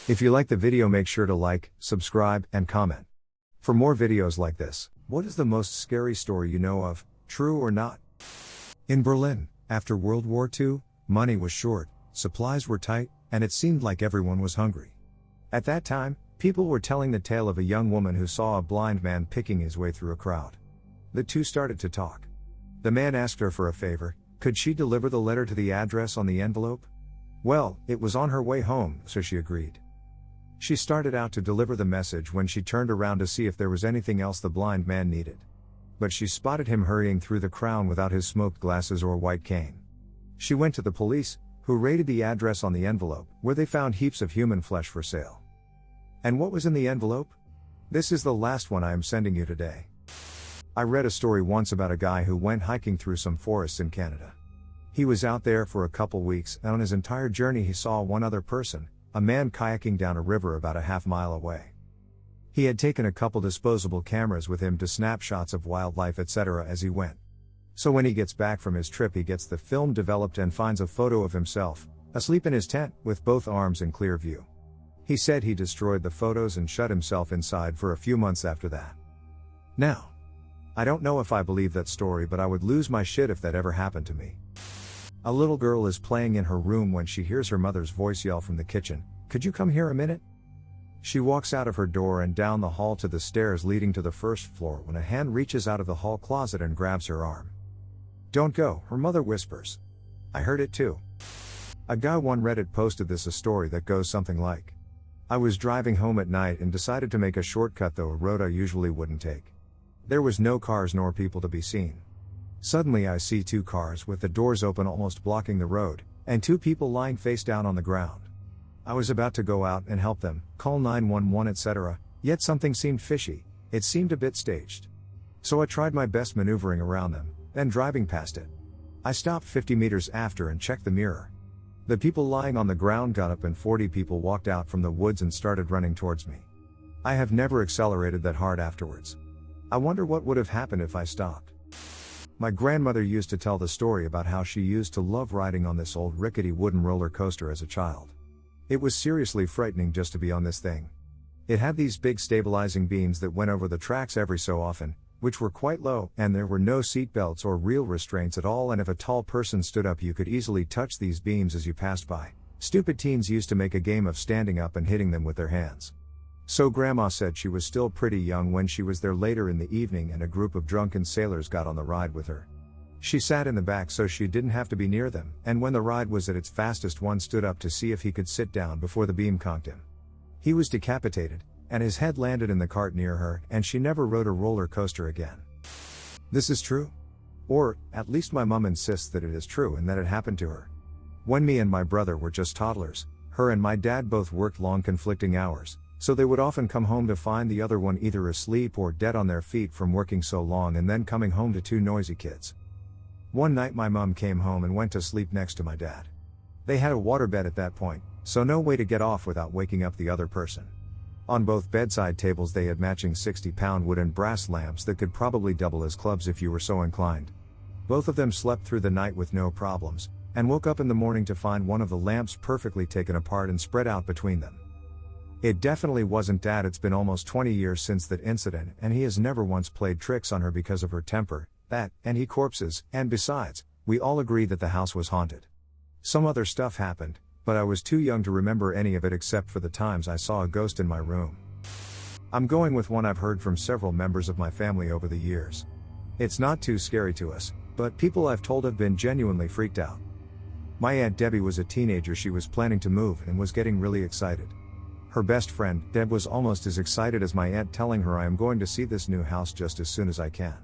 If you like the video, make sure to like, subscribe, and comment. For more videos like this. What is the most scary story you know of, true or not? In Berlin, after World War II, money was short, supplies were tight, and it seemed like everyone was hungry. At that time, people were telling the tale of a young woman who saw a blind man picking his way through a crowd. The two started to talk. The man asked her for a favor. Could she deliver the letter to the address on the envelope? Well, it was on her way home, so she agreed. She started out to deliver the message when she turned around to see if there was anything else the blind man needed. But she spotted him hurrying through the crowd without his smoked glasses or white cane. She went to the police, who raided the address on the envelope, where they found heaps of human flesh for sale. And what was in the envelope? This is the last one I am sending you today. I read a story once about a guy who went hiking through some forests in Canada. He was out there for a couple weeks, and on his entire journey he saw one other person, a man kayaking down a river about a half-mile away. He had taken a couple disposable cameras with him to snap shots of wildlife etc. as he went. So when he gets back from his trip, he gets the film developed and finds a photo of himself, asleep in his tent, with both arms in clear view. He said he destroyed the photos and shut himself inside for a few months after that. Now, I don't know if I believe that story, but I would lose my shit if that ever happened to me. A little girl is playing in her room when she hears her mother's voice yell from the kitchen, "Could you come here a minute?" She walks out of her door and down the hall to the stairs leading to the first floor when a hand reaches out of the hall closet and grabs her arm. "Don't go," her mother whispers. I heard it too. A guy on Reddit posted this a story that goes something like, "I was driving home at night and decided to make a shortcut though a road I usually wouldn't take. There was no cars nor people to be seen. Suddenly I see two cars with the doors open almost blocking the road, and two people lying face down on the ground. I was about to go out and help them, call 911 etc., yet something seemed fishy, it seemed a bit staged. So I tried my best maneuvering around them, then driving past it. I stopped 50 meters after and checked the mirror. The people lying on the ground got up and 40 people walked out from the woods and started running towards me. I have never accelerated that hard afterwards. I wonder what would have happened if I stopped." My grandmother used to tell the story about how she used to love riding on this old rickety wooden roller coaster as a child. It was seriously frightening just to be on this thing. It had these big stabilizing beams that went over the tracks every so often, which were quite low, and there were no seat belts or real restraints at all, and if a tall person stood up you could easily touch these beams as you passed by. Stupid teens used to make a game of standing up and hitting them with their hands. So Grandma said she was still pretty young when she was there later in the evening and a group of drunken sailors got on the ride with her. She sat in the back so she didn't have to be near them, and when the ride was at its fastest one stood up to see if he could sit down before the beam conked him. He was decapitated, and his head landed in the cart near her, and she never rode a roller coaster again. This is true? Or, at least my mom insists that it is true and that it happened to her. When me and my brother were just toddlers, her and my dad both worked long conflicting hours. So they would often come home to find the other one either asleep or dead on their feet from working so long and then coming home to two noisy kids. One night my mom came home and went to sleep next to my dad. They had a waterbed at that point, so no way to get off without waking up the other person. On both bedside tables they had matching 60-pound wood and brass lamps that could probably double as clubs if you were so inclined. Both of them slept through the night with no problems, and woke up in the morning to find one of the lamps perfectly taken apart and spread out between them. It definitely wasn't Dad. It's been almost 20 years since that incident, and he has never once played tricks on her because of her temper, that, and he corpses, and besides, we all agree that the house was haunted. Some other stuff happened, but I was too young to remember any of it except for the times I saw a ghost in my room. I'm going with one I've heard from several members of my family over the years. It's not too scary to us, but people I've told have been genuinely freaked out. My Aunt Debbie was a teenager. She was planning to move and was getting really excited. Her best friend, Deb, was almost as excited as my aunt, telling her I am going to see this new house just as soon as I can.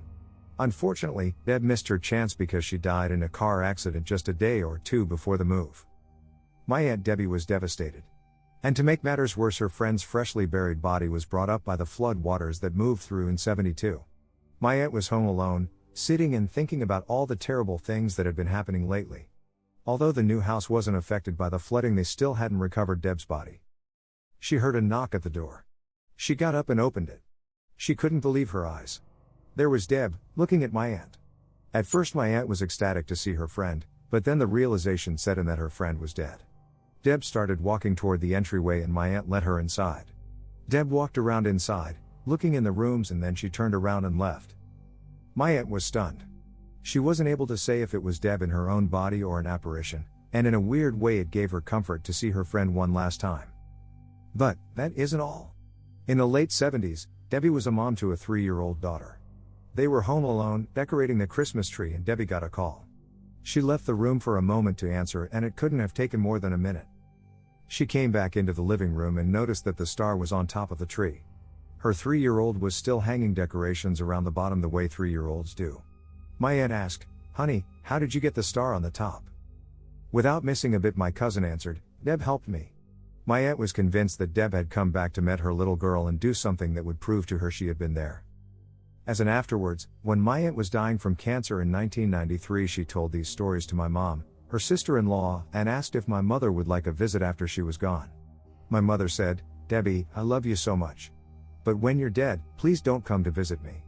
Unfortunately, Deb missed her chance because she died in a car accident just a day or two before the move. My Aunt Debbie was devastated. And to make matters worse, her friend's freshly buried body was brought up by the flood waters that moved through in '72. My aunt was home alone, sitting and thinking about all the terrible things that had been happening lately. Although the new house wasn't affected by the flooding, they still hadn't recovered Deb's body. She heard a knock at the door. She got up and opened it. She couldn't believe her eyes. There was Deb, looking at my aunt. At first my aunt was ecstatic to see her friend, But then the realization set in that her friend was dead. Deb started walking toward the entryway and my aunt let her inside. Deb walked around inside, looking in the rooms, and then she turned around and left. My aunt was stunned. She wasn't able to say if it was Deb in her own body or an apparition, and in a weird way it gave her comfort to see her friend one last time. But that isn't all. In the late 70s, Debbie was a mom to a 3-year-old daughter. They were home alone, decorating the Christmas tree, and Debbie got a call. She left the room for a moment to answer, and it couldn't have taken more than a minute. She came back into the living room and noticed that the star was on top of the tree. Her 3-year-old was still hanging decorations around the bottom the way 3-year-olds do. My aunt asked, "Honey, how did you get the star on the top?" Without missing a bit, my cousin answered, "Deb helped me." My aunt was convinced that Deb had come back to meet her little girl and do something that would prove to her she had been there. As an afterwards, when my aunt was dying from cancer in 1993, she told these stories to my mom, her sister-in-law, and asked if my mother would like a visit after she was gone. My mother said, "Debbie, I love you so much. But when you're dead, please don't come to visit me."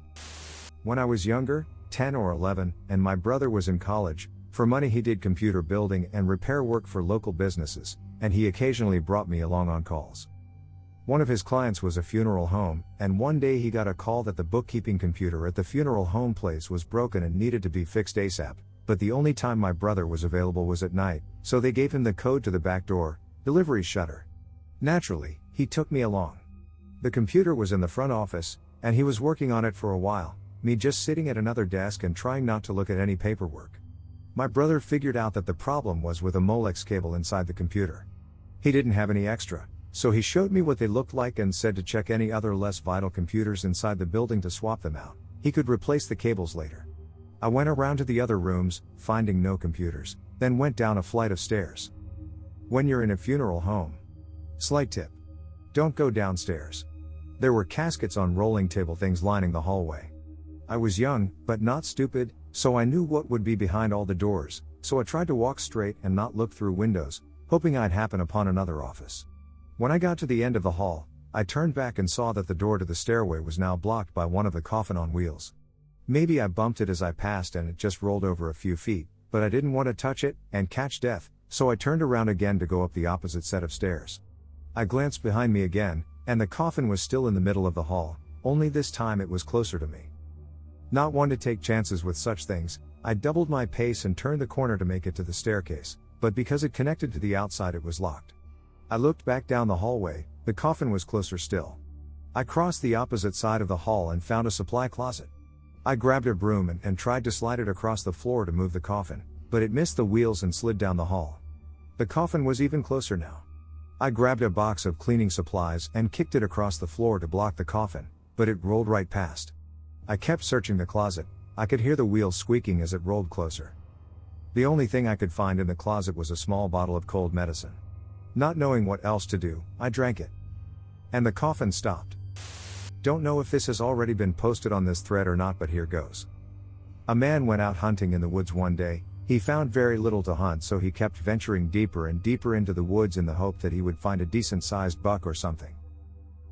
When I was younger, 10 or 11, and my brother was in college, for money he did computer building and repair work for local businesses, and he occasionally brought me along on calls. One of his clients was a funeral home, and one day he got a call that the bookkeeping computer at the funeral home place was broken and needed to be fixed ASAP, but the only time my brother was available was at night, so they gave him the code to the back door, delivery shutter. Naturally, he took me along. The computer was in the front office, and he was working on it for a while, me just sitting at another desk and trying not to look at any paperwork. My brother figured out that the problem was with a Molex cable inside the computer. He didn't have any extra, so he showed me what they looked like and said to check any other less vital computers inside the building to swap them out. He could replace the cables later. I went around to the other rooms, finding no computers, then went down a flight of stairs. When you're in a funeral home, slight tip: don't go downstairs. There were caskets on rolling table things lining the hallway. I was young, but not stupid, so I knew what would be behind all the doors, so I tried to walk straight and not look through windows, hoping I'd happen upon another office. When I got to the end of the hall, I turned back and saw that the door to the stairway was now blocked by one of the coffin on wheels. Maybe I bumped it as I passed and it just rolled over a few feet, but I didn't want to touch it and catch death, so I turned around again to go up the opposite set of stairs. I glanced behind me again, and the coffin was still in the middle of the hall, only this time it was closer to me. Not one to take chances with such things, I doubled my pace and turned the corner to make it to the staircase, but because it connected to the outside it was locked. I looked back down the hallway, the coffin was closer still. I crossed the opposite side of the hall and found a supply closet. I grabbed a broom and tried to slide it across the floor to move the coffin, but it missed the wheels and slid down the hall. The coffin was even closer now. I grabbed a box of cleaning supplies and kicked it across the floor to block the coffin, but it rolled right past. I kept searching the closet. I could hear the wheels squeaking as it rolled closer. The only thing I could find in the closet was a small bottle of cold medicine. Not knowing what else to do, I drank it. And the coffin stopped. Don't know if this has already been posted on this thread or not, but here goes. A man went out hunting in the woods one day. He found very little to hunt, so he kept venturing deeper and deeper into the woods in the hope that he would find a decent-sized buck or something.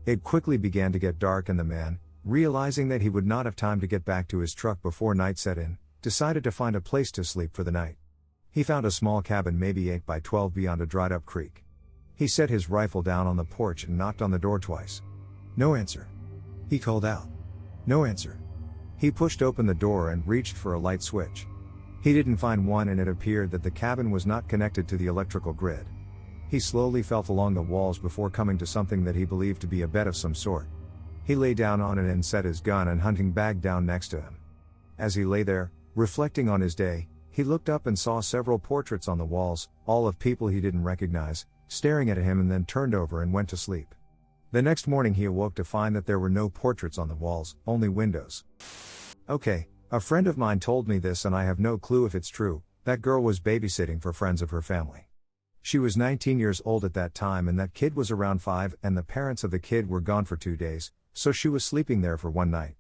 It quickly began to get dark, and the man, realizing that he would not have time to get back to his truck before night set in, decided to find a place to sleep for the night. He found a small cabin maybe 8 by 12 beyond a dried-up creek. He set his rifle down on the porch and knocked on the door twice. No answer. He called out. No answer. He pushed open the door and reached for a light switch. He didn't find one, and it appeared that the cabin was not connected to the electrical grid. He slowly felt along the walls before coming to something that he believed to be a bed of some sort. He lay down on it and set his gun and hunting bag down next to him. As he lay there, reflecting on his day, he looked up and saw several portraits on the walls, all of people he didn't recognize, staring at him, and then turned over and went to sleep. The next morning he awoke to find that there were no portraits on the walls, only windows. Okay, a friend of mine told me this and I have no clue if it's true. That girl was babysitting for friends of her family. She was 19 years old at that time, and that kid was around 5, and the parents of the kid were gone for 2 days, so she was sleeping there for one night.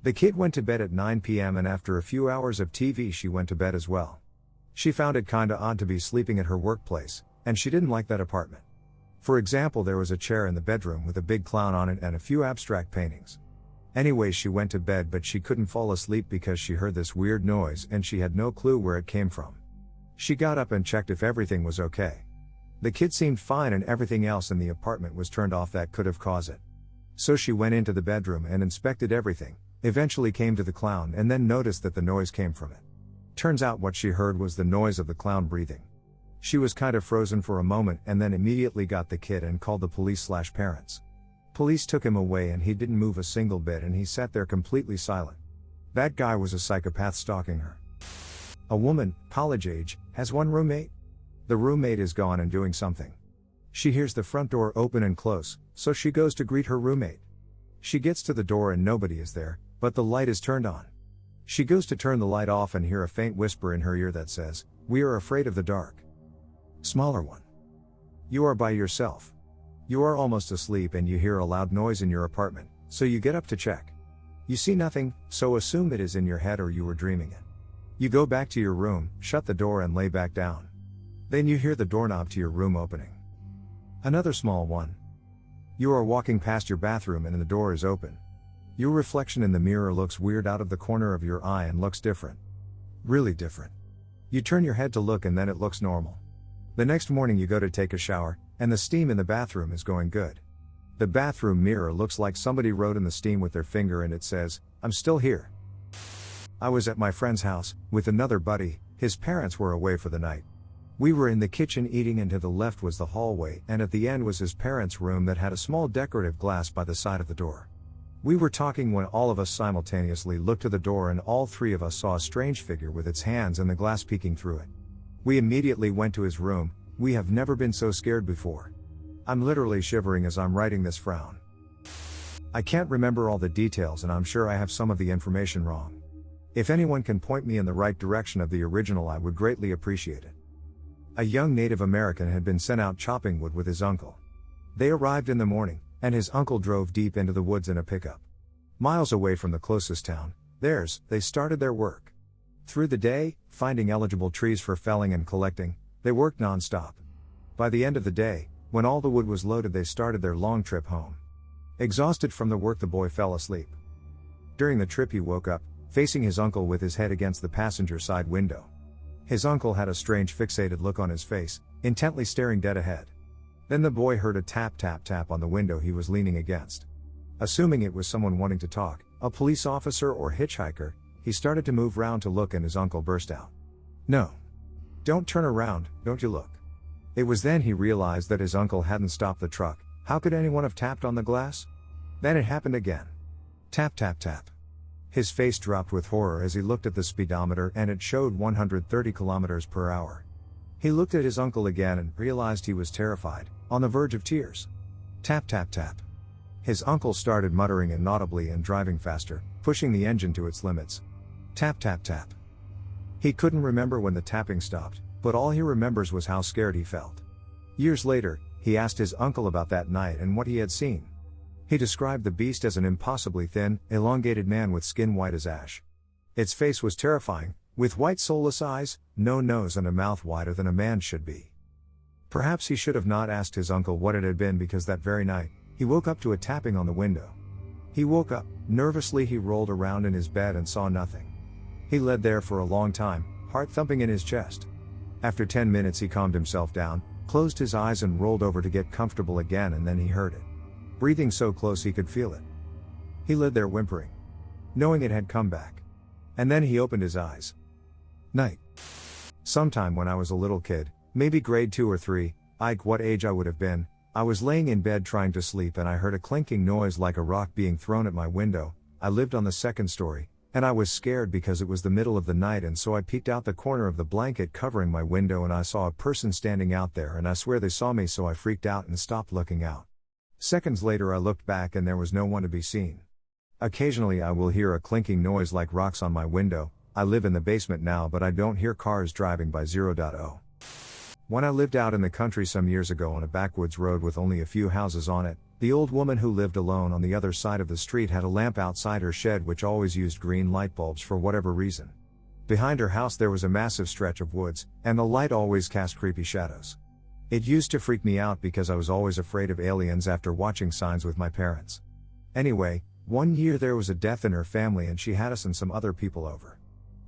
The kid went to bed at 9 p.m. and after a few hours of TV she went to bed as well. She found it kinda odd to be sleeping at her workplace, and she didn't like that apartment. For example, there was a chair in the bedroom with a big clown on it and a few abstract paintings. Anyway, she went to bed, but she couldn't fall asleep because she heard this weird noise and she had no clue where it came from. She got up and checked if everything was okay. The kid seemed fine and everything else in the apartment was turned off that could have caused it. So she went into the bedroom and inspected everything, eventually came to the clown and then noticed that the noise came from it. Turns out what she heard was the noise of the clown breathing. She was kind of frozen for a moment and then immediately got the kid and called the police/parents. Police took him away and he didn't move a single bit and he sat there completely silent. That guy was a psychopath stalking her. A woman, college age, has one roommate. The roommate is gone and doing something. She hears the front door open and close, so she goes to greet her roommate. She gets to the door and nobody is there, but the light is turned on. She goes to turn the light off and hear a faint whisper in her ear that says, "We are afraid of the dark." Smaller one. You are by yourself. You are almost asleep and you hear a loud noise in your apartment, so you get up to check. You see nothing, so assume it is in your head or you were dreaming it. You go back to your room, shut the door and lay back down. Then you hear the doorknob to your room opening. Another small one. You are walking past your bathroom and the door is open. Your reflection in the mirror looks weird out of the corner of your eye and looks different. Really different. You turn your head to look and then it looks normal. The next morning you go to take a shower, and the steam in the bathroom is going good. The bathroom mirror looks like somebody wrote in the steam with their finger and it says, "I'm still here." I was at my friend's house, with another buddy, his parents were away for the night. We were in the kitchen eating and to the left was the hallway and at the end was his parents' room that had a small decorative glass by the side of the door. We were talking when all of us simultaneously looked to the door and all three of us saw a strange figure with its hands and the glass peeking through it. We immediately went to his room. We have never been so scared before. I'm literally shivering as I'm writing this frown. I can't remember all the details and I'm sure I have some of the information wrong. If anyone can point me in the right direction of the original, I would greatly appreciate it. A young Native American had been sent out chopping wood with his uncle. They arrived in the morning, and his uncle drove deep into the woods in a pickup. Miles away from the closest town, theirs, they started their work. Through the day, finding eligible trees for felling and collecting, they worked non-stop. By the end of the day, when all the wood was loaded, they started their long trip home. Exhausted from the work, the boy fell asleep. During the trip he woke up, facing his uncle with his head against the passenger side window. His uncle had a strange fixated look on his face, intently staring dead ahead. Then the boy heard a tap tap tap on the window he was leaning against. Assuming it was someone wanting to talk, a police officer or hitchhiker, he started to move round to look and his uncle burst out, "No. Don't turn around, don't you look." It was then he realized that his uncle hadn't stopped the truck. How could anyone have tapped on the glass? Then it happened again. Tap tap tap. His face dropped with horror as he looked at the speedometer and it showed 130 kilometers per hour. He looked at his uncle again and realized he was terrified, on the verge of tears. Tap tap tap. His uncle started muttering inaudibly and driving faster, pushing the engine to its limits. Tap tap tap. He couldn't remember when the tapping stopped, but all he remembers was how scared he felt. Years later, he asked his uncle about that night and what he had seen. He described the beast as an impossibly thin, elongated man with skin white as ash. Its face was terrifying, with white soulless eyes, no nose and a mouth wider than a man should be. Perhaps he should have not asked his uncle what it had been because that very night, he woke up to a tapping on the window. He woke up, nervously he rolled around in his bed and saw nothing. He lay there for a long time, heart thumping in his chest. After 10 minutes he calmed himself down, closed his eyes and rolled over to get comfortable again and then he heard it. Breathing so close he could feel it. He lay there whimpering, knowing it had come back. And then he opened his eyes. Night. Sometime when I was a little kid, maybe grade 2 or 3, what age I would have been, I was laying in bed trying to sleep and I heard a clinking noise like a rock being thrown at my window. I lived on the second story, and I was scared because it was the middle of the night and so I peeked out the corner of the blanket covering my window and I saw a person standing out there and I swear they saw me, so I freaked out and stopped looking out. Seconds later I looked back and there was no one to be seen. Occasionally I will hear a clinking noise like rocks on my window. I live in the basement now but I don't hear cars driving by 0.0. When I lived out in the country some years ago on a backwoods road with only a few houses on it, the old woman who lived alone on the other side of the street had a lamp outside her shed which always used green light bulbs for whatever reason. Behind her house there was a massive stretch of woods, and the light always cast creepy shadows. It used to freak me out because I was always afraid of aliens after watching Signs with my parents. Anyway, one year there was a death in her family and she had us and some other people over.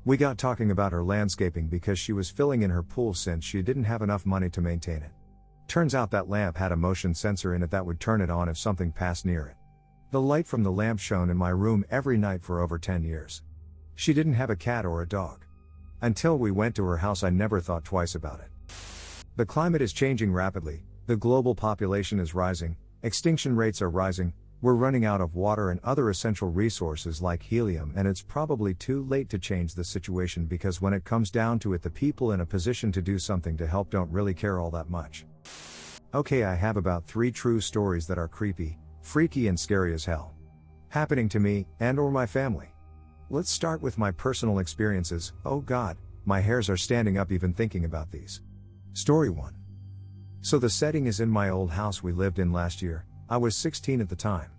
We got talking about her landscaping because she was filling in her pool since she didn't have enough money to maintain it. Turns out that lamp had a motion sensor in it that would turn it on if something passed near it. The light from the lamp shone in my room every night for over 10 years. She didn't have a cat or a dog. Until we went to her house, I never thought twice about it. The climate is changing rapidly, the global population is rising, extinction rates are rising, we're running out of water and other essential resources like helium, and it's probably too late to change the situation because when it comes down to it, the people in a position to do something to help don't really care all that much. Okay, I have about 3 true stories that are creepy, freaky and scary as hell. Happening to me, and or my family. Let's start with my personal experiences. Oh God, my hairs are standing up even thinking about these. Story 1. So the setting is in my old house we lived in last year. I was 16 at the time.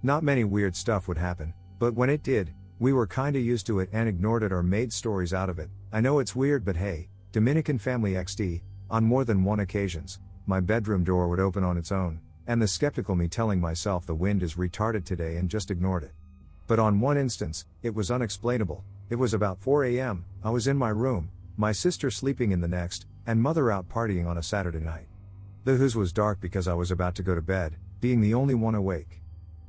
Not many weird stuff would happen, but when it did, we were kinda used to it and ignored it or made stories out of it. I know it's weird, but hey, Dominican family XD, on more than one occasions, my bedroom door would open on its own, and the skeptical me telling myself the wind is retarded today and just ignored it. But on one instance, it was unexplainable. It was about 4 a.m., I was in my room, my sister sleeping in the next, and mother out partying on a Saturday night. The house was dark because I was about to go to bed, being the only one awake.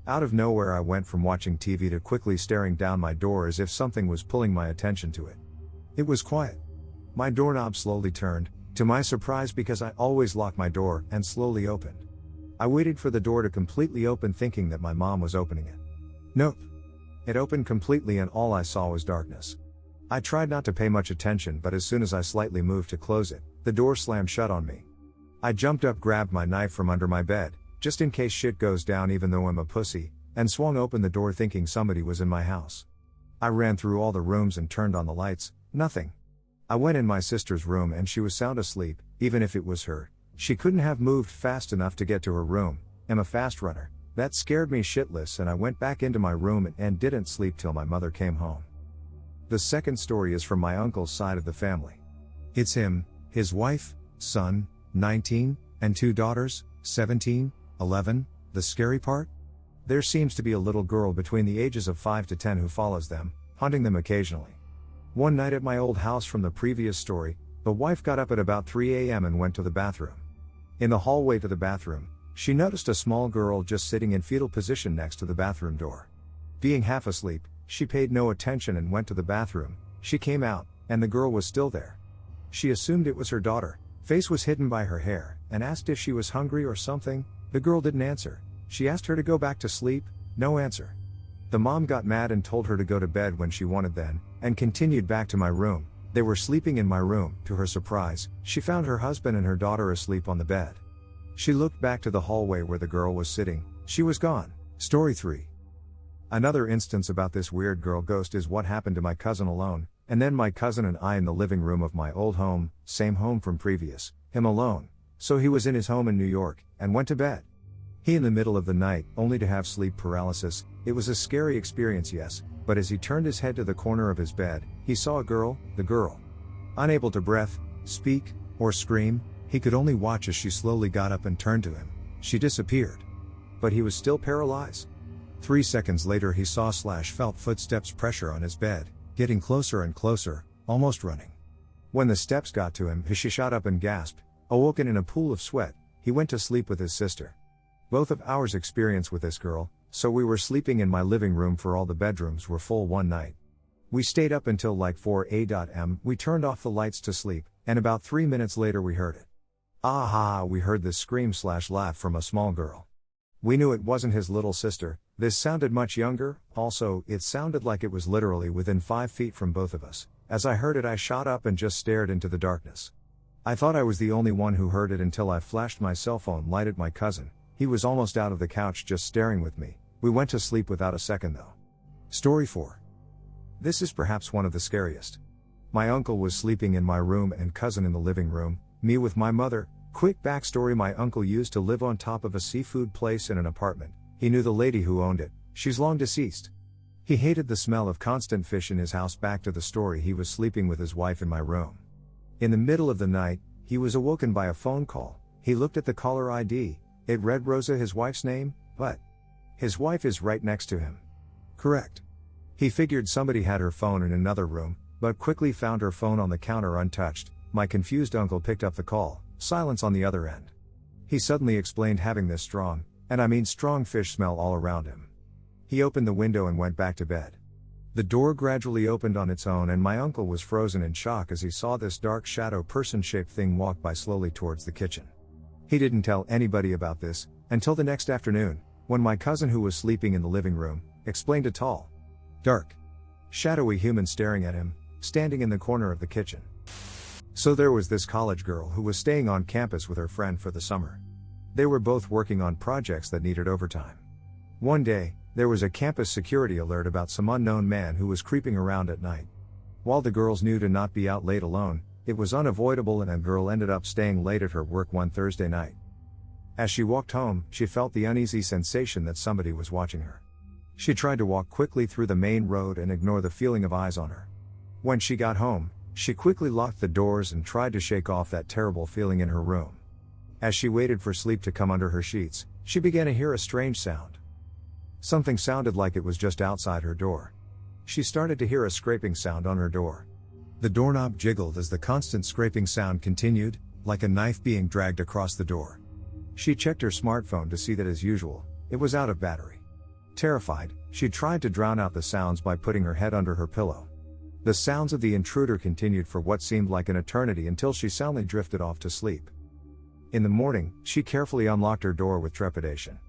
Out of nowhere I went from watching TV to quickly staring down my door as if something was pulling my attention to it. It was quiet. My doorknob slowly turned, to my surprise because I always lock my door, and slowly opened. I waited for the door to completely open thinking that my mom was opening it. Nope. It opened completely and all I saw was darkness. I tried not to pay much attention, but as soon as I slightly moved to close it, the door slammed shut on me. I jumped up, grabbed my knife from under my bed, just in case shit goes down even though I'm a pussy, and swung open the door thinking somebody was in my house. I ran through all the rooms and turned on the lights, nothing. I went in my sister's room and she was sound asleep. Even if it was her, she couldn't have moved fast enough to get to her room. I'm a fast runner. That scared me shitless and I went back into my room and didn't sleep till my mother came home. The second story is from my uncle's side of the family. It's him, his wife, son, 19, and 2 daughters, 17, 11, the scary part? There seems to be a little girl between the ages of 5 to 10 who follows them, hunting them occasionally. One night at my old house from the previous story, the wife got up at about 3 a.m. and went to the bathroom. In the hallway to the bathroom, she noticed a small girl just sitting in fetal position next to the bathroom door. Being half asleep, she paid no attention and went to the bathroom. She came out, and the girl was still there. She assumed it was her daughter, face was hidden by her hair, and asked if she was hungry or something. The girl didn't answer. She asked her to go back to sleep, no answer. The mom got mad and told her to go to bed when she wanted then, and continued back to my room. They were sleeping in my room. To her surprise, she found her husband and her daughter asleep on the bed. She looked back to the hallway where the girl was sitting. She was gone. Story 3. Another instance about this weird girl ghost is what happened to my cousin alone, and then my cousin and I in the living room of my old home, same home from previous, him alone. So he was in his home in New York, and went to bed. He in the middle of the night, only to have sleep paralysis. It was a scary experience, yes, but as he turned his head to the corner of his bed, he saw a girl, the girl. Unable to breath, speak, or scream, he could only watch as she slowly got up and turned to him. She disappeared. But he was still paralyzed. 3 seconds later he saw/felt footsteps pressure on his bed, getting closer and closer, almost running. When the steps got to him, he shot up and gasped. Awoken in a pool of sweat, he went to sleep with his sister. Both of ours experience with this girl, so we were sleeping in my living room for all the bedrooms were full one night. We stayed up until like 4 a.m. We turned off the lights to sleep, and about 3 minutes later we heard it. We heard this scream/laugh from a small girl. We knew it wasn't his little sister. This sounded much younger. Also, it sounded like it was literally within 5 feet from both of us. As I heard it, I shot up and just stared into the darkness. I thought I was the only one who heard it until I flashed my cell phone light at my cousin. He was almost out of the couch just staring with me. We went to sleep without a second though. Story 4. This is perhaps one of the scariest. My uncle was sleeping in my room and cousin in the living room, me with my mother. Quick backstory: my uncle used to live on top of a seafood place in an apartment. He knew the lady who owned it. She's long deceased. He hated the smell of constant fish in his house. Back to the story: he was sleeping with his wife in my room. In the middle of the night, he was awoken by a phone call. He looked at the caller ID. It read Rosa, his wife's name, but his wife is right next to him. Correct. He figured somebody had her phone in another room, but quickly found her phone on the counter untouched. My confused uncle picked up the call, silence on the other end. He suddenly explained having this strong, and I mean strong fish smell all around him. He opened the window and went back to bed. The door gradually opened on its own and my uncle was frozen in shock as he saw this dark shadow person-shaped thing walk by slowly towards the kitchen. He didn't tell anybody about this, until the next afternoon, when my cousin who was sleeping in the living room, explained a tall, dark, shadowy human staring at him, standing in the corner of the kitchen. So there was this college girl who was staying on campus with her friend for the summer. They were both working on projects that needed overtime. One day, there was a campus security alert about some unknown man who was creeping around at night. While the girls knew to not be out late alone, it was unavoidable and a girl ended up staying late at her work one Thursday night. As she walked home, she felt the uneasy sensation that somebody was watching her. She tried to walk quickly through the main road and ignore the feeling of eyes on her. When she got home, she quickly locked the doors and tried to shake off that terrible feeling in her room. As she waited for sleep to come under her sheets, she began to hear a strange sound. Something sounded like it was just outside her door. She started to hear a scraping sound on her door. The doorknob jiggled as the constant scraping sound continued, like a knife being dragged across the door. She checked her smartphone to see that as usual, it was out of battery. Terrified, she tried to drown out the sounds by putting her head under her pillow. The sounds of the intruder continued for what seemed like an eternity until she soundly drifted off to sleep. In the morning, she carefully unlocked her door with trepidation.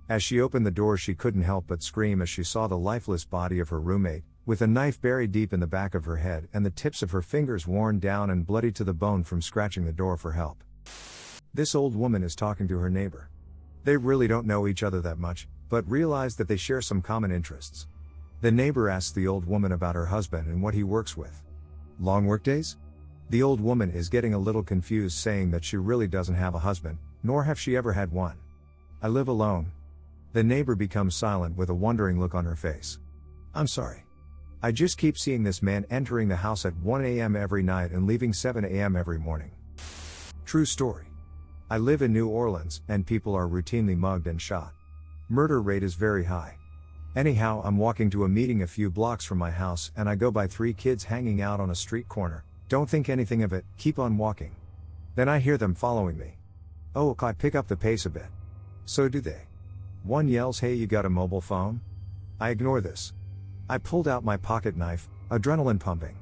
As she opened the door, she couldn't help but scream as she saw the lifeless body of her roommate, with a knife buried deep in the back of her head and the tips of her fingers worn down and bloody to the bone from scratching the door for help. This old woman is talking to her neighbor. They really don't know each other that much, but realize that they share some common interests. The neighbor asks the old woman about her husband and what he works with. Long workdays? The old woman is getting a little confused, saying that she really doesn't have a husband, nor have she ever had one. I live alone. The neighbor becomes silent with a wondering look on her face. I'm sorry. I just keep seeing this man entering the house at 1 a.m. every night and leaving 7 a.m. every morning. True story. I live in New Orleans, and people are routinely mugged and shot. Murder rate is very high. Anyhow, I'm walking to a meeting a few blocks from my house and I go by 3 kids hanging out on a street corner. Don't think anything of it, keep on walking. Then I hear them following me. Oh, I pick up the pace a bit. So do they. One yells, "Hey, you got a mobile phone?" I ignore this. I pulled out my pocket knife, adrenaline pumping.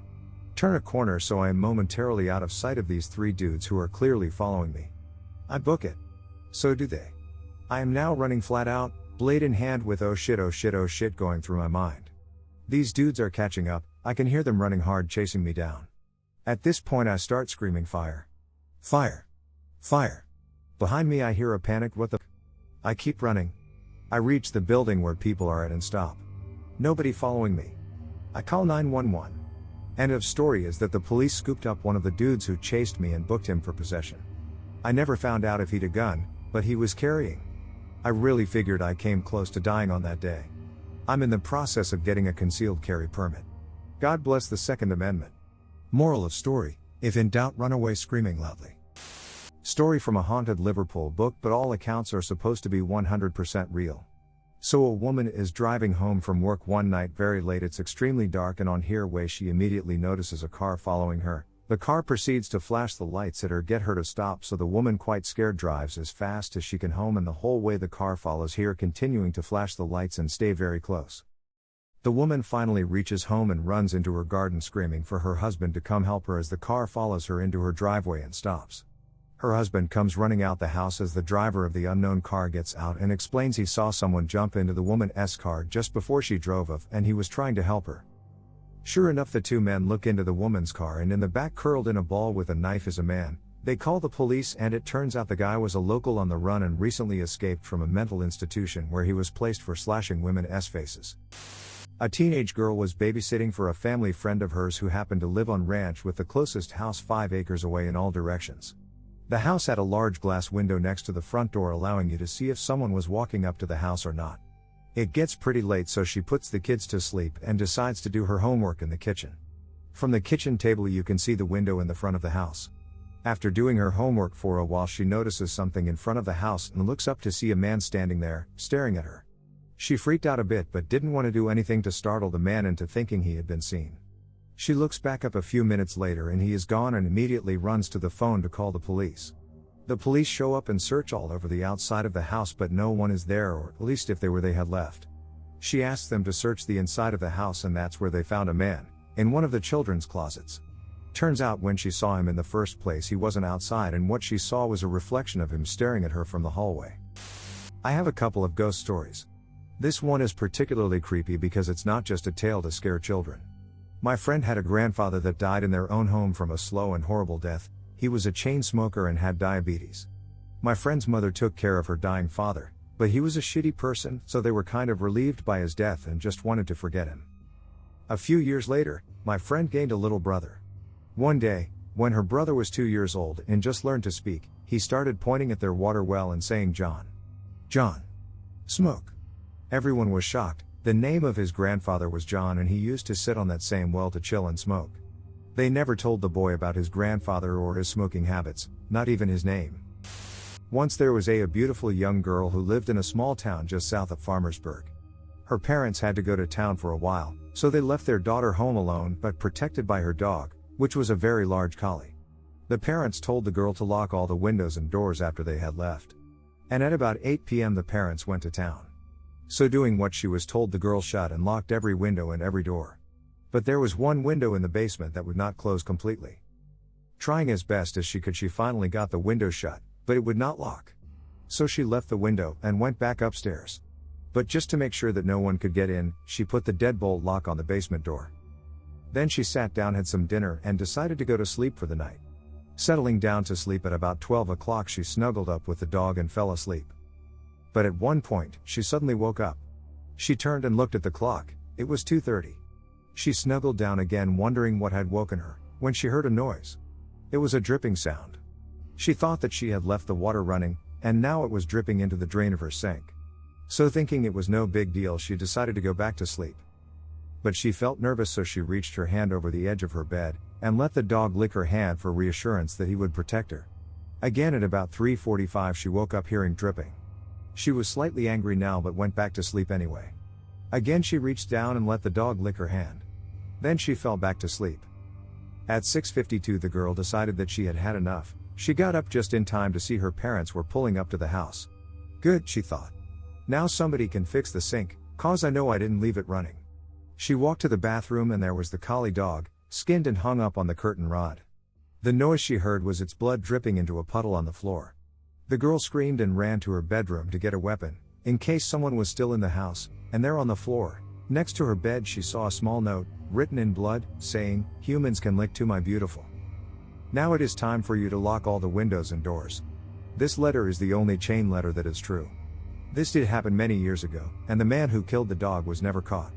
Turn a corner so I am momentarily out of sight of these 3 dudes who are clearly following me. I book it. So do they. I am now running flat out, blade in hand with oh shit going through my mind. These dudes are catching up, I can hear them running hard chasing me down. At this point I start screaming fire. Fire. Fire. Behind me I hear a panicked what the f. I keep running. I reach the building where people are at and stop. Nobody following me. I call 911. End of story is that the police scooped up one of the dudes who chased me and booked him for possession. I never found out if he'd a gun, but he was carrying. I really figured I came close to dying on that day. I'm in the process of getting a concealed carry permit. God bless the Second Amendment. Moral of story, if in doubt run away screaming loudly. Story from a haunted Liverpool book, but all accounts are supposed to be 100% real. So a woman is driving home from work one night very late. It's extremely dark and on her way she immediately notices a car following her. The car proceeds to flash the lights at her, get her to stop, so the woman, quite scared, drives as fast as she can home, and the whole way the car follows her, continuing to flash the lights and stay very close. The woman finally reaches home and runs into her garden screaming for her husband to come help her as the car follows her into her driveway and stops. Her husband comes running out the house as the driver of the unknown car gets out and explains he saw someone jump into the woman's car just before she drove off and he was trying to help her. Sure enough, the 2 men look into the woman's car and in the back, curled in a ball with a knife, is a man. They call the police and it turns out the guy was a local on the run and recently escaped from a mental institution where he was placed for slashing women's faces. A teenage girl was babysitting for a family friend of hers who happened to live on ranch with the closest house 5 acres away in all directions. The house had a large glass window next to the front door, allowing you to see if someone was walking up to the house or not. It gets pretty late, so she puts the kids to sleep and decides to do her homework in the kitchen. From the kitchen table you can see the window in the front of the house. After doing her homework for a while, she notices something in front of the house and looks up to see a man standing there, staring at her. She freaked out a bit but didn't want to do anything to startle the man into thinking he had been seen. She looks back up a few minutes later and he is gone and immediately runs to the phone to call the police. The police show up and search all over the outside of the house, but no one is there, or at least if they were, they had left. She asks them to search the inside of the house, and that's where they found a man, in one of the children's closets. Turns out when she saw him in the first place, he wasn't outside, and what she saw was a reflection of him staring at her from the hallway. I have a couple of ghost stories. This one is particularly creepy because it's not just a tale to scare children. My friend had a grandfather that died in their own home from a slow and horrible death. He was a chain smoker and had diabetes. My friend's mother took care of her dying father, but he was a shitty person, so they were kind of relieved by his death and just wanted to forget him. A few years later, my friend gained a little brother. One day, when her brother was 2 years old and just learned to speak, he started pointing at their water well and saying, "John. John. Smoke." Everyone was shocked. The name of his grandfather was John, and he used to sit on that same well to chill and smoke. They never told the boy about his grandfather or his smoking habits, not even his name. Once there was a beautiful young girl who lived in a small town just south of Farmersburg. Her parents had to go to town for a while, so they left their daughter home alone but protected by her dog, which was a very large collie. The parents told the girl to lock all the windows and doors after they had left. And at about 8 p.m. the parents went to town. So doing what she was told, the girl shut and locked every window and every door. But there was one window in the basement that would not close completely. Trying as best as she could, she finally got the window shut, but it would not lock. So she left the window and went back upstairs. But just to make sure that no one could get in, she put the deadbolt lock on the basement door. Then she sat down, had some dinner, and decided to go to sleep for the night. Settling down to sleep at about 12 o'clock, she snuggled up with the dog and fell asleep. But at one point, she suddenly woke up. She turned and looked at the clock. It was 2:30. She snuggled down again, wondering what had woken her, when she heard a noise. It was a dripping sound. She thought that she had left the water running, and now it was dripping into the drain of her sink. So thinking it was no big deal, she decided to go back to sleep. But she felt nervous, so she reached her hand over the edge of her bed, and let the dog lick her hand for reassurance that he would protect her. Again at about 3:45 she woke up hearing dripping. She was slightly angry now but went back to sleep anyway. Again she reached down and let the dog lick her hand. Then she fell back to sleep. At 6:52 the girl decided that she had had enough. She got up just in time to see her parents were pulling up to the house. Good, she thought. Now somebody can fix the sink, cause I know I didn't leave it running. She walked to the bathroom and there was the collie dog, skinned and hung up on the curtain rod. The noise she heard was its blood dripping into a puddle on the floor. The girl screamed and ran to her bedroom to get a weapon, in case someone was still in the house, and there on the floor, next to her bed, she saw a small note, written in blood, saying, "Humans can lick too, my beautiful. Now it is time for you to lock all the windows and doors." This letter is the only chain letter that is true. This did happen many years ago, and the man who killed the dog was never caught.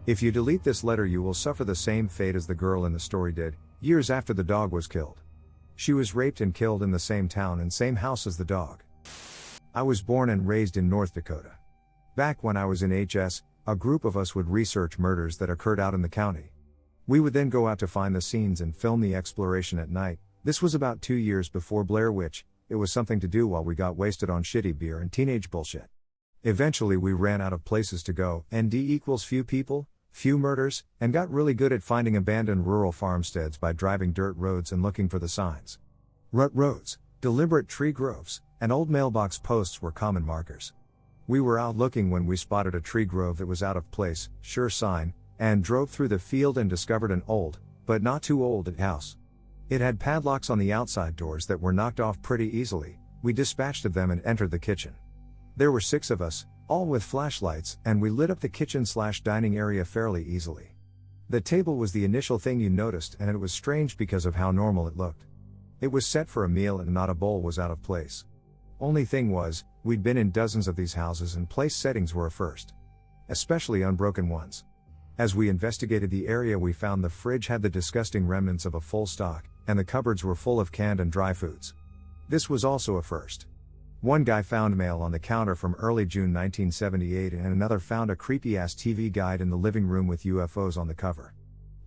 If you delete this letter, you will suffer the same fate as the girl in the story did, years after the dog was killed. She was raped and killed in the same town and same house as the dog. I was born and raised in North Dakota. Back when I was in HS, a group of us would research murders that occurred out in the county. We would then go out to find the scenes and film the exploration at night. This was about 2 years before Blair Witch. It was something to do while we got wasted on shitty beer and teenage bullshit. Eventually we ran out of places to go, ND equals few people, few murders, and got really good at finding abandoned rural farmsteads by driving dirt roads and looking for the signs. Rut roads, deliberate tree groves, and old mailbox posts were common markers. We were out looking when we spotted a tree grove that was out of place, sure sign, and drove through the field and discovered an old, but not too old, house. It had padlocks on the outside doors that were knocked off pretty easily. We dispatched of them and entered the kitchen. There were 6 of us, all with flashlights, and we lit up the kitchen/dining area fairly easily. The table was the initial thing you noticed, and it was strange because of how normal it looked. It was set for a meal and not a bowl was out of place. Only thing was, we'd been in dozens of these houses and place settings were a first. Especially unbroken ones. As we investigated the area, we found the fridge had the disgusting remnants of a full stock, and the cupboards were full of canned and dry foods. This was also a first. One guy found mail on the counter from early June 1978 and another found a creepy-ass TV guide in the living room with UFOs on the cover.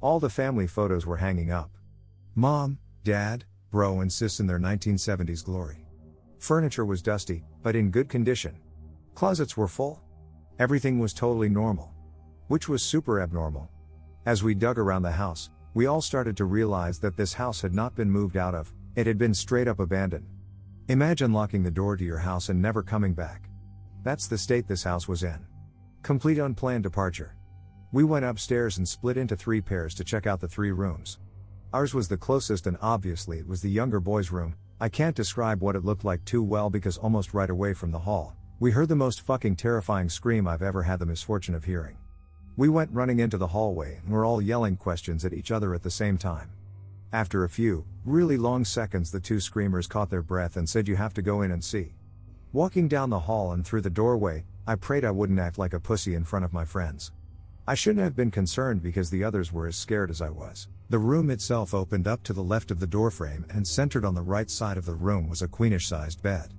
All the family photos were hanging up. Mom, Dad, bro and sis in their 1970s glory. Furniture was dusty, but in good condition. Closets were full. Everything was totally normal. Which was super abnormal. As we dug around the house, We all started to realize that this house had not been moved out of, it had been straight up abandoned. Imagine locking the door to your house and never coming back. That's the state this house was in. Complete unplanned departure. We went upstairs and split into 3 pairs to check out the 3 rooms. Ours was the closest and obviously it was the younger boy's room. I can't describe what it looked like too well because almost right away from the hall, we heard the most fucking terrifying scream I've ever had the misfortune of hearing. We went running into the hallway and were all yelling questions at each other at the same time. After a few, really long seconds the 2 screamers caught their breath and said, "You have to go in and see." Walking down the hall and through the doorway, I prayed I wouldn't act like a pussy in front of my friends. I shouldn't have been concerned because the others were as scared as I was. The room itself opened up to the left of the doorframe and centered on the right side of the room was a queenish-sized bed.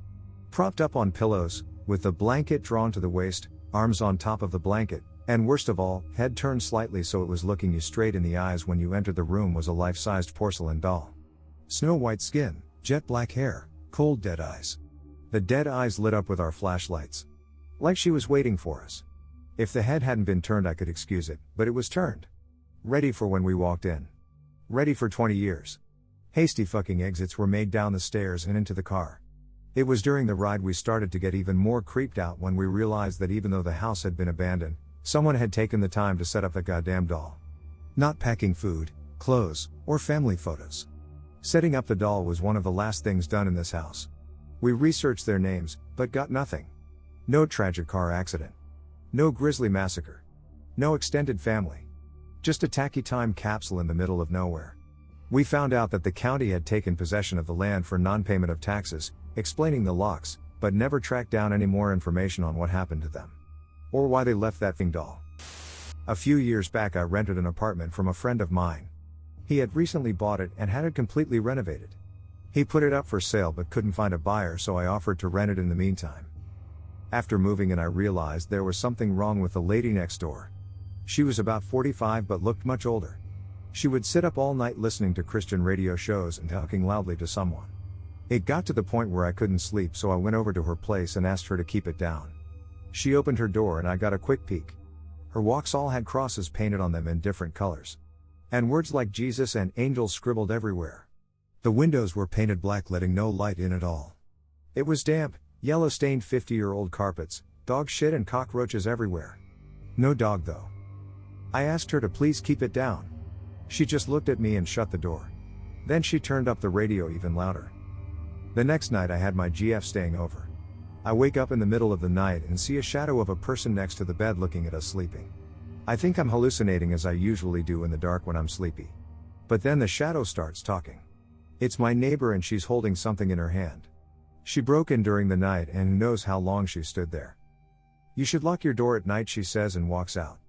Propped up on pillows, with the blanket drawn to the waist, arms on top of the blanket, and worst of all, head turned slightly so it was looking you straight in the eyes when you entered the room was a life-sized porcelain doll. Snow white skin, jet black hair, cold dead eyes. The dead eyes lit up with our flashlights. Like she was waiting for us. If the head hadn't been turned I could excuse it, but it was turned. Ready for when we walked in. Ready for 20 years. Hasty fucking exits were made down the stairs and into the car. It was during the ride we started to get even more creeped out when we realized that even though the house had been abandoned, someone had taken the time to set up the goddamn doll. Not packing food, clothes, or family photos. Setting up the doll was one of the last things done in this house. We researched their names, but got nothing. No tragic car accident. No grisly massacre. No extended family. Just a tacky time capsule in the middle of nowhere. We found out that the county had taken possession of the land for non-payment of taxes, explaining the locks, but never tracked down any more information on what happened to them. Or why they left that thing doll. A few years back I rented an apartment from a friend of mine. He had recently bought it and had it completely renovated. He put it up for sale but couldn't find a buyer, so I offered to rent it in the meantime. After moving in I realized there was something wrong with the lady next door. She was about 45 but looked much older. She would sit up all night listening to Christian radio shows and talking loudly to someone. It got to the point where I couldn't sleep, so I went over to her place and asked her to keep it down. She opened her door and I got a quick peek. Her walks all had crosses painted on them in different colors. And words like Jesus and angels scribbled everywhere. The windows were painted black, letting no light in at all. It was damp, yellow-stained 50-year-old carpets, dog shit and cockroaches everywhere. No dog though. I asked her to please keep it down. She just looked at me and shut the door. Then she turned up the radio even louder. The next night I had my GF staying over. I wake up in the middle of the night and see a shadow of a person next to the bed looking at us sleeping. I think I'm hallucinating as I usually do in the dark when I'm sleepy. But then the shadow starts talking. It's my neighbor and she's holding something in her hand. She broke in during the night and who knows how long she stood there. "You should lock your door at night," she says and walks out.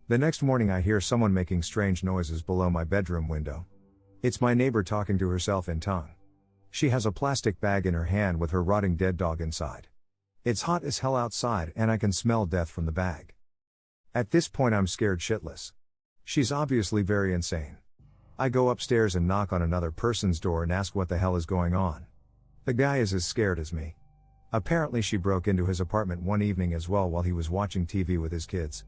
The next morning I hear someone making strange noises below my bedroom window. It's my neighbor talking to herself in tongue. She has a plastic bag in her hand with her rotting dead dog inside. It's hot as hell outside and I can smell death from the bag. At this point I'm scared shitless. She's obviously very insane. I go upstairs and knock on another person's door and ask what the hell is going on. The guy is as scared as me. Apparently she broke into his apartment one evening as well while he was watching TV with his kids.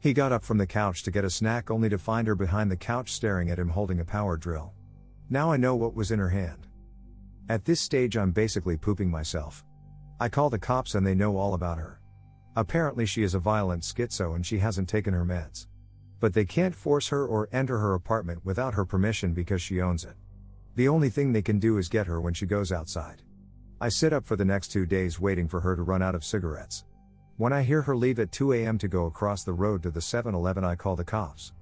He got up from the couch to get a snack only to find her behind the couch staring at him holding a power drill. Now I know what was in her hand. At this stage I'm basically pooping myself. I call the cops and they know all about her. Apparently she is a violent schizo and she hasn't taken her meds. But they can't force her or enter her apartment without her permission because she owns it. The only thing they can do is get her when she goes outside. I sit up for the next 2 days waiting for her to run out of cigarettes. When I hear her leave at 2 a.m. to go across the road to the 7-Eleven, I call the cops.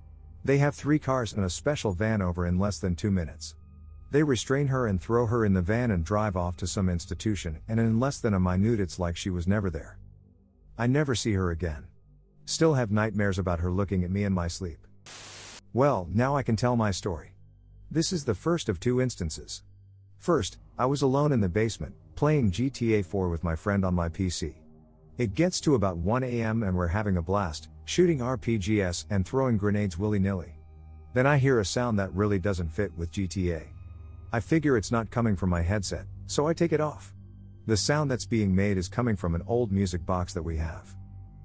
They have 3 cars and a special van over in less than 2 minutes. They restrain her and throw her in the van and drive off to some institution, and in less than a minute it's like she was never there. I never see her again. Still have nightmares about her looking at me in my sleep. Well, now I can tell my story. This is the first of 2 instances. First, I was alone in the basement, playing GTA 4 with my friend on my PC. It gets to about 1 a.m. and we're having a blast, shooting RPGs and throwing grenades willy-nilly. Then I hear a sound that really doesn't fit with GTA. I figure it's not coming from my headset, so I take it off. The sound that's being made is coming from an old music box that we have.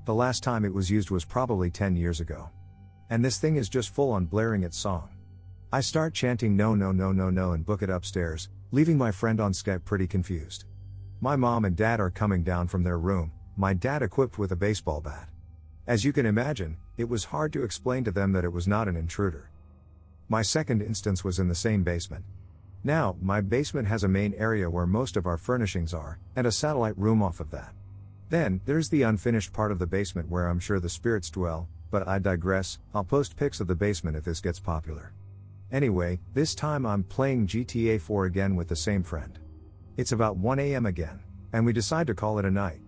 The last time it was used was probably 10 years ago. And this thing is just full on blaring its song. I start chanting no no no no no and book it upstairs, leaving my friend on Skype pretty confused. My mom and dad are coming down from their room, my dad equipped with a baseball bat. As you can imagine, it was hard to explain to them that it was not an intruder. My second instance was in the same basement. Now, my basement has a main area where most of our furnishings are, and a satellite room off of that. Then, there's the unfinished part of the basement where I'm sure the spirits dwell, but I digress. I'll post pics of the basement if this gets popular. Anyway, this time I'm playing GTA 4 again with the same friend. It's about 1 AM again, and we decide to call it a night.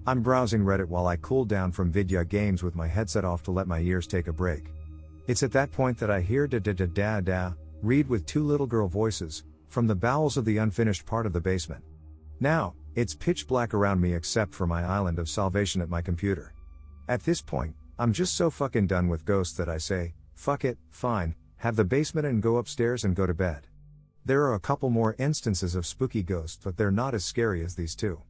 I'm browsing Reddit while I cool down from video games with my headset off to let my ears take a break. It's at that point that I hear da read with two little girl voices, from the bowels of the unfinished part of the basement. Now, it's pitch black around me except for my island of salvation at my computer. At this point, I'm just so fucking done with ghosts that I say, fuck it, fine, have the basement and go upstairs and go to bed. There are a couple more instances of spooky ghosts, but they're not as scary as these two.